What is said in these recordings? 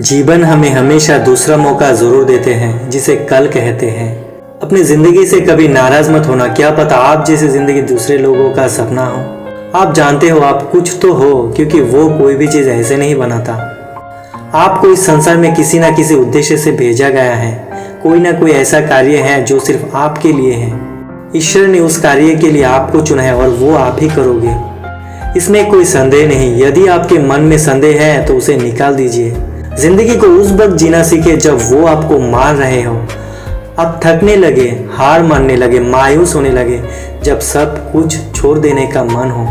जीवन हमें हमेशा दूसरा मौका जरूर देते हैं जिसे कल कहते हैं। अपनी जिंदगी से कभी नाराज मत होना, क्या पता आप जैसी जिंदगी दूसरे लोगों का सपना हो। आप जानते हो आप कुछ तो हो, क्योंकि वो कोई भी चीज ऐसे नहीं बनाता। आपको इस संसार में किसी ना किसी उद्देश्य से भेजा गया है। कोई ना कोई ऐसा कार्य है जो सिर्फ आपके लिए है। ईश्वर ने उस कार्य के लिए आपको चुना है और वो आप ही करोगे, इसमें कोई संदेह नहीं। यदि आपके मन में संदेह है तो उसे निकाल दीजिए। जिंदगी को उस वक्त जीना सीखे जब वो आपको मार रहे हो। आप थकने लगे, हार मानने लगे, मायूस होने लगे। जब सब कुछ छोड़ देने का मन हो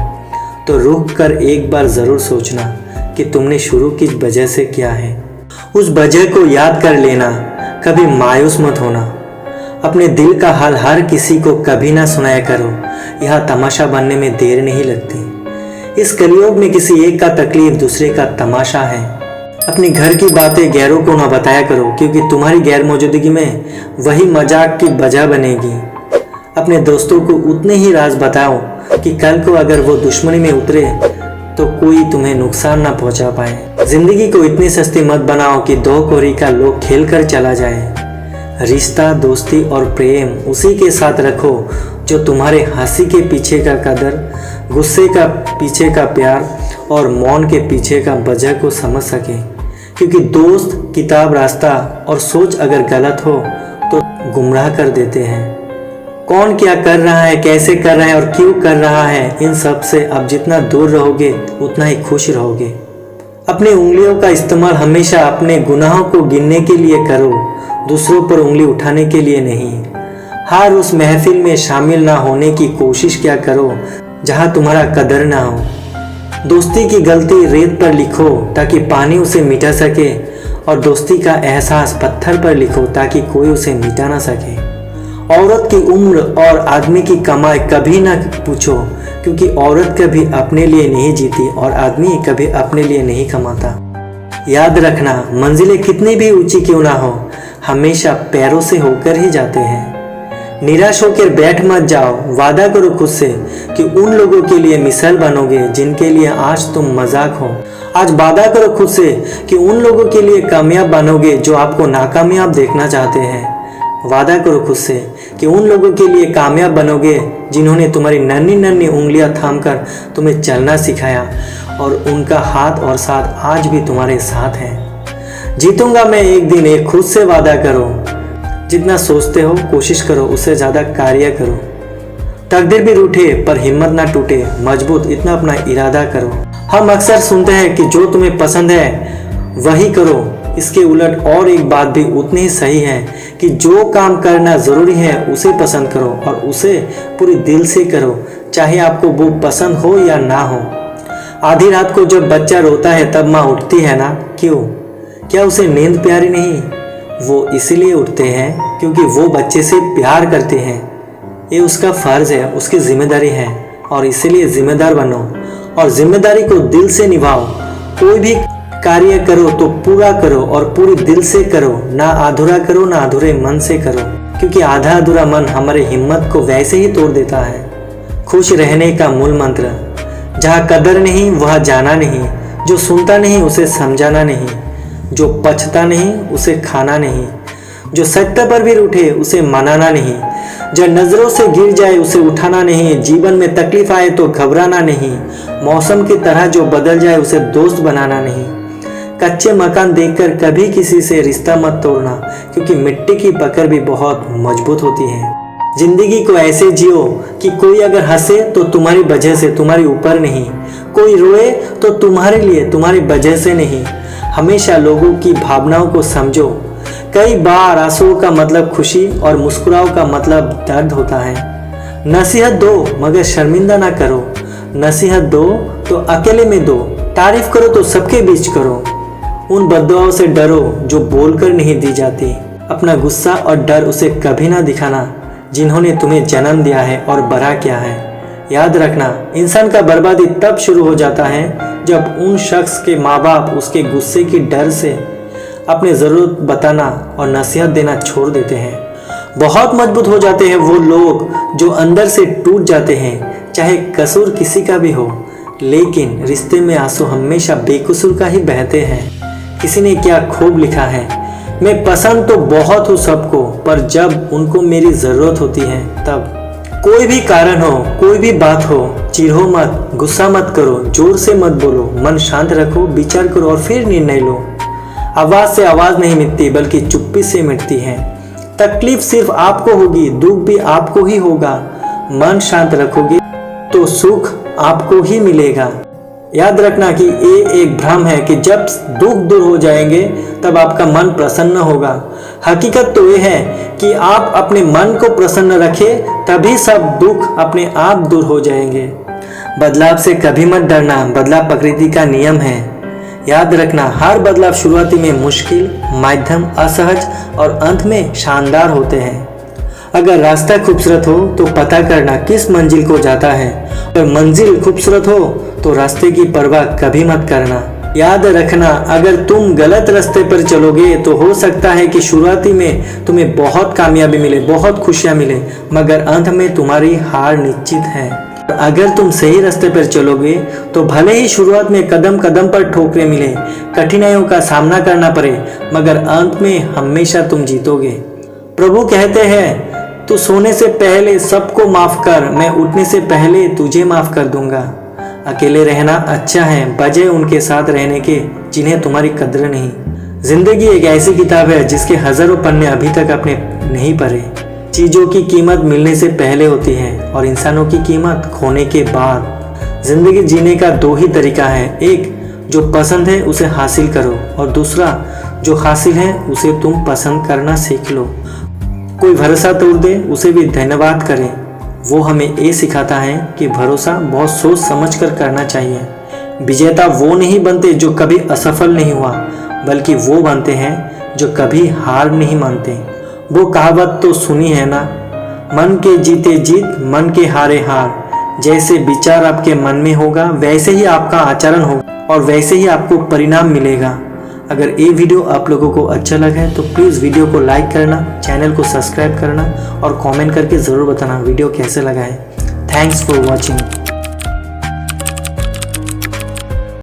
तो रुक कर एक बार जरूर सोचना कि तुमने शुरू किस वजह से किया है। उस वजह को याद कर लेना, कभी मायूस मत होना। अपने दिल का हाल हर किसी को कभी ना सुनाया करो, यह तमाशा बनने में देर नहीं लगती। इस कलयुग में किसी एक का तकलीफ दूसरे का तमाशा है। अपने घर की बातें गैरों को ना बताया करो, क्योंकि तुम्हारी गैर मौजूदगी में वही मजाक की वजह बनेगी। अपने दोस्तों को उतने ही राज बताओ कि कल को अगर वो दुश्मनी में उतरे तो कोई तुम्हें नुकसान ना पहुंचा पाए। जिंदगी को इतनी सस्ती मत बनाओ कि दो कोरी का लोग खेल कर चला जाए। रिश्ता, दोस्ती और प्रेम उसी के साथ रखो जो तुम्हारे हंसी के पीछे का कदर, गुस्से का पीछे का प्यार और मौन के पीछे का वजह को समझ सके। क्योंकि दोस्त, किताब, रास्ता और सोच अगर गलत हो तो गुमराह कर देते हैं। कौन क्या कर रहा है, कैसे कर रहा है और क्यों कर रहा है, इन सब से अब जितना दूर रहोगे उतना ही खुश रहोगे। अपनी उंगलियों का इस्तेमाल हमेशा अपने गुनाहों को गिनने के लिए करो, दूसरों पर उंगली उठाने के लिए नहीं। हर उस महफिल में शामिल ना होने की कोशिश क्या करो जहां तुम्हारा कदर ना हो। दोस्ती की गलती रेत पर लिखो ताकि पानी उसे मिटा सके, और दोस्ती का एहसास पत्थर पर लिखो ताकि कोई उसे मिटा ना सके। औरत की उम्र और आदमी की कमाई कभी ना पूछो, क्योंकि औरत कभी अपने लिए नहीं जीती और आदमी कभी अपने लिए नहीं कमाता। याद रखना, मंजिलें कितनी भी ऊंची क्यों ना हो, हमेशा पैरों से होकर ही जाते हैं। निराश होकर बैठ मत जाओ, वादा करो खुद से कि उन लोगों के लिए मिसाल बनोगे जिनके लिए आज तुम मजाक हो। आज वादा करो खुद से कि उन लोगों के लिए कामयाब बनोगे जो आपको नाकामयाब देखना चाहते हैं। वादा करो खुद से कि उन लोगों के लिए कामयाब बनोगे जिन्होंने तुम्हारी नन्ही नन्ही उंगलियां थामकर तुम्हें चलना सिखाया, और उनका हाथ और साथ आज भी तुम्हारे साथ है। जीतूंगा मैं एक दिन, एक खुद से वादा करो। जितना सोचते हो कोशिश करो, उससे ज़्यादा कार्य करो। तकदीर भी रूठे पर हिम्मत ना टूटे, मजबूत इतना अपना इरादा करो। हम अक्सर सुनते हैं कि जो तुम्हें पसंद है वही करो। इसके उलट और एक बात भी उतनी ही सही है कि जो काम करना ज़रूरी है उसे पसंद करो और उसे पूरी दिल से करो, चाहे आपको वो पसंद हो या ना हो। आधी रात को जब बच्चा रोता है तब माँ उठती है ना, क्यों? क्या उसे नींद प्यारी नहीं? वो इसलिए उठते हैं क्योंकि वो बच्चे से प्यार करते हैं। ये उसका फर्ज है, उसकी जिम्मेदारी है, और इसीलिए जिम्मेदार बनो और जिम्मेदारी को दिल से निभाओ। कोई भी कार्य करो तो पूरा करो और पूरी दिल से करो, ना अधूरा करो, ना अधूरे मन से करो, क्योंकि आधा अधूरा मन हमारे हिम्मत को वैसे ही तोड़ देता है। खुश रहने का मूल मंत्र, जहाँ कदर नहीं वहाँ जाना नहीं, जो सुनता नहीं उसे समझाना नहीं, जो पछता नहीं उसे खाना नहीं, जो सत्य पर भी रूठे उसे मनाना नहीं, जो नजरों से गिर जाए उसे उठाना नहीं, जीवन में तकलीफ आए तो घबराना नहीं, मौसम की तरह जो बदल जाए उसे दोस्त बनाना नहीं। कच्चे मकान देखकर कभी किसी से रिश्ता मत तोड़ना, क्योंकि मिट्टी की पकड़ भी बहुत मजबूत होती है। जिंदगी को ऐसे जियो कि कोई अगर हंसे तो तुम्हारी वजह से, तुम्हारे ऊपर नहीं। कोई रोए तो तुम्हारे लिए, तुम्हारी वजह से नहीं। हमेशा लोगों की भावनाओं को समझो। कई बार आंसुओं का मतलब खुशी और मुस्कुराओं का मतलब दर्द होता है। नसीहत दो मगर शर्मिंदा ना करो। नसीहत दो तो अकेले में दो, तारीफ करो तो सबके बीच करो। उन बद्दुआओं से डरो जो बोलकर नहीं दी जाती। अपना गुस्सा और डर उसे कभी ना दिखाना जिन्होंने तुम्हें जन्म दिया है और बड़ा किया है। याद रखना, इंसान का बर्बादी तब शुरू हो जाता है जब उन शख्स के माँ बाप उसके गुस्से की डर से अपनी ज़रूरत बताना और नसीहत देना छोड़ देते हैं। बहुत मजबूत हो जाते हैं वो लोग जो अंदर से टूट जाते हैं, चाहे कसूर किसी का भी हो, लेकिन रिश्ते में आंसू हमेशा बेकसूर का ही बहते हैं। किसी ने क्या खूब लिखा है, मैं पसंद तो बहुत हूँ सबको, पर जब उनको मेरी ज़रूरत होती है तब। कोई भी कारण हो, कोई भी बात हो, चिढ़ो मत, गुस्सा मत करो, जोर से मत बोलो, मन शांत रखो, विचार करो और फिर निर्णय लो। आवाज़ से आवाज़ नहीं मिटती बल्कि चुप्पी से मिटती है। तकलीफ सिर्फ आपको होगी, दुख भी आपको ही होगा। मन शांत रखोगे तो सुख आपको ही मिलेगा। याद रखना कि ये एक भ्रम है कि जब दुख दूर हो जाएंगे तब आपका मन प्रसन्न होगा। हकीकत तो ये है कि आप अपने मन को प्रसन्न रखें, तभी सब दुख अपने आप दूर हो जाएंगे। बदलाव से कभी मत डरना, बदलाव प्रकृति का नियम है। याद रखना, हर बदलाव शुरुआती में मुश्किल, मध्यम, असहज और अंत में शानदार होते हैं। अगर रास्ता खूबसूरत हो तो पता करना किस मंजिल को जाता है। अगर मंजिल खूबसूरत हो तो रास्ते की परवाह कभी मत करना। याद रखना, अगर तुम गलत रास्ते पर चलोगे तो हो सकता है कि शुरुआती में तुम्हें बहुत कामयाबी मिले, बहुत खुशियां मिले, मगर अंत में तुम्हारी हार निश्चित है। अगर तुम सही रास्ते पर चलोगे तो भले ही शुरुआत में कदम कदम पर ठोकरें मिले, कठिनाइयों का सामना करना पड़े, मगर अंत में हमेशा तुम जीतोगे। प्रभु कहते हैं, तू सोने से पहले सबको माफ कर, मैं उठने से पहले तुझे माफ कर दूंगा। अकेले रहना अच्छा है, बजाय उनके साथ रहने के जिन्हें तुम्हारी कद्र नहीं। जिंदगी एक ऐसी किताब है जिसके हजारों पन्ने अभी तक आपने नहीं पढ़े। चीजों की कीमत मिलने से पहले होती है और इंसानों की कीमत खोने के बाद। जिंदगी जीने का दो ही तरीका है, एक जो पसंद है उसे हासिल करो और दूसरा जो हासिल है उसे तुम पसंद करना सीख लो। कोई भरोसा तोड़ दे उसे भी धन्यवाद करें। वो हमें ये सिखाता है कि भरोसा बहुत सोच समझ कर करना चाहिए। विजेता वो नहीं बनते जो कभी असफल नहीं हुआ, बल्कि वो बनते हैं जो कभी हार नहीं मानते। वो कहावत तो सुनी है ना, मन के जीते जीत, मन के हारे हार। जैसे विचार आपके मन में होगा वैसे ही आपका आचरण होगा और वैसे ही आपको परिणाम मिलेगा। अगर ये वीडियो आप लोगों को अच्छा लगा है तो प्लीज़ वीडियो को लाइक करना, चैनल को सब्सक्राइब करना और कमेंट करके ज़रूर बताना वीडियो कैसे लगा है। Thanks for watching.